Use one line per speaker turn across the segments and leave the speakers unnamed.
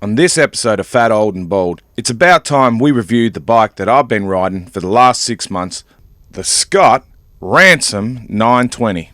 On this episode of Fat, Old and Bald, it's about time we reviewed the bike that I've been riding for the last 6 months, the Scott Ransom 920.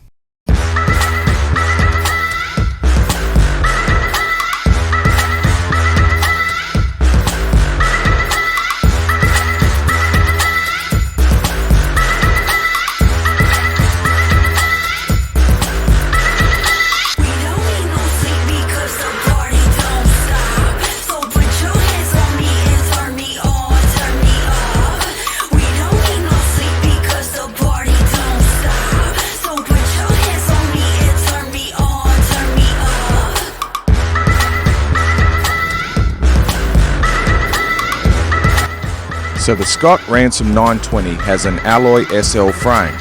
So the Scott Ransom 920 has an alloy SL frame.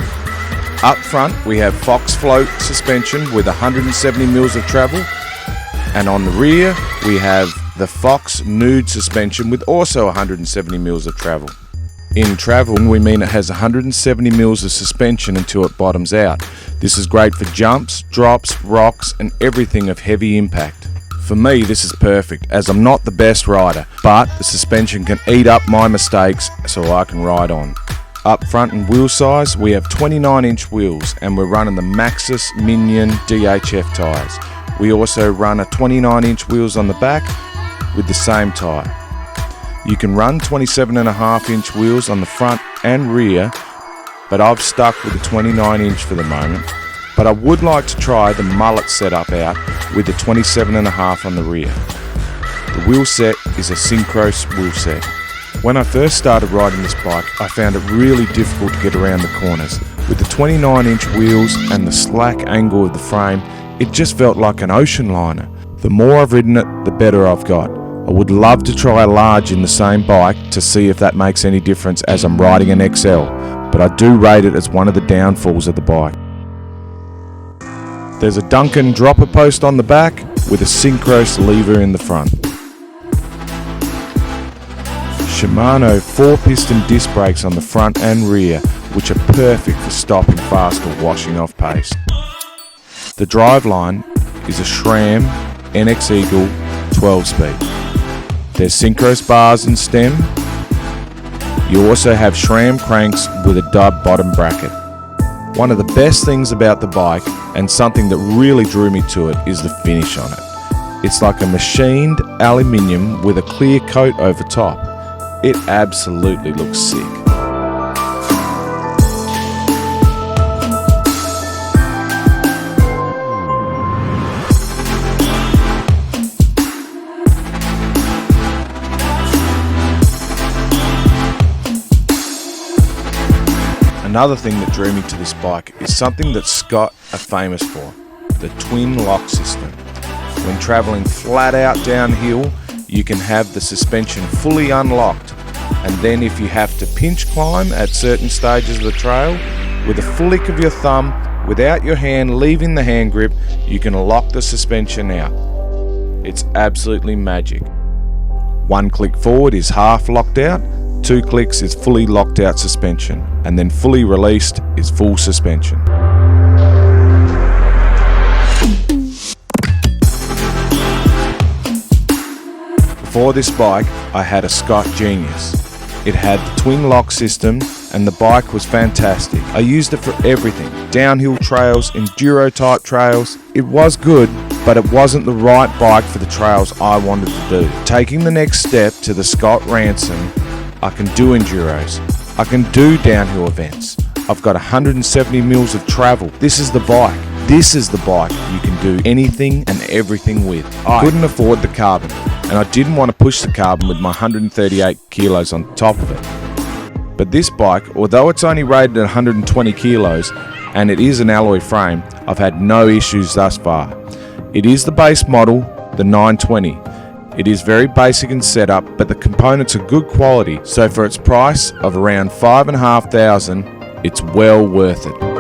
Up front we have Fox float suspension with 170 mils of travel, and on the rear we have the Fox nude suspension with also 170 mils of travel. In travel we mean it has 170 mils of suspension until it bottoms out. This is great for jumps, drops, rocks and everything of heavy impact. For me, this is perfect, as I'm not the best rider, but the suspension can eat up my mistakes so I can ride on. Up front in wheel size, we have 29-inch wheels, and we're running the Maxxis Minion DHF tyres. We also run a 29-inch wheels on the back with the same tyre. You can run 27.5-inch wheels on the front and rear, but I've stuck with the 29-inch for the moment. But I would like to try the mullet setup out with the 27.5 on the rear. The wheel set is a Synchros wheel set. When I first started riding this bike, I found it really difficult to get around the corners. With the 29-inch wheels and the slack angle of the frame, it just felt like an ocean liner. The more I've ridden it, the better I've got. I would love to try a large in the same bike to see if that makes any difference as I'm riding an XL, but I do rate it as one of the downfalls of the bike. There's a Duncan dropper post on the back with a Synchros lever in the front. Shimano 4-piston disc brakes on the front and rear, which are perfect for stopping fast or washing off pace. The driveline is a SRAM NX Eagle 12-speed. There's Synchros bars and stem. You also have SRAM cranks with a dub bottom bracket. One of the best things about the bike, and something that really drew me to it, is the finish on it. It's like a machined aluminium with a clear coat over top. It absolutely looks sick. Another thing that drew me to this bike is something that Scott are famous for, the twin lock system. When travelling flat out downhill, you can have the suspension fully unlocked, and then if you have to pinch climb at certain stages of the trail, with a flick of your thumb, without your hand leaving the hand grip, you can lock the suspension out. It's absolutely magic. One click forward is half locked out, 2 clicks is fully locked out suspension, and then fully released is full suspension. Before this bike, I had a Scott Genius. It had the twin lock system and the bike was fantastic. I used it for everything, downhill trails, enduro type trails. It was good, but it wasn't the right bike for the trails I wanted to do. Taking the next step to the Scott Ransom, I can do enduros, I can do downhill events, I've got 170 mils of travel. This is the bike. This is the bike you can do anything and everything with. I couldn't afford the carbon, and I didn't want to push the carbon with my 138 kilos on top of it. But this bike, although it's only rated at 120 kilos, and it is an alloy frame, I've had no issues thus far. It is the base model, the 920. It is very basic in setup, but the components are good quality, so for its price of around $5,500, it's well worth it.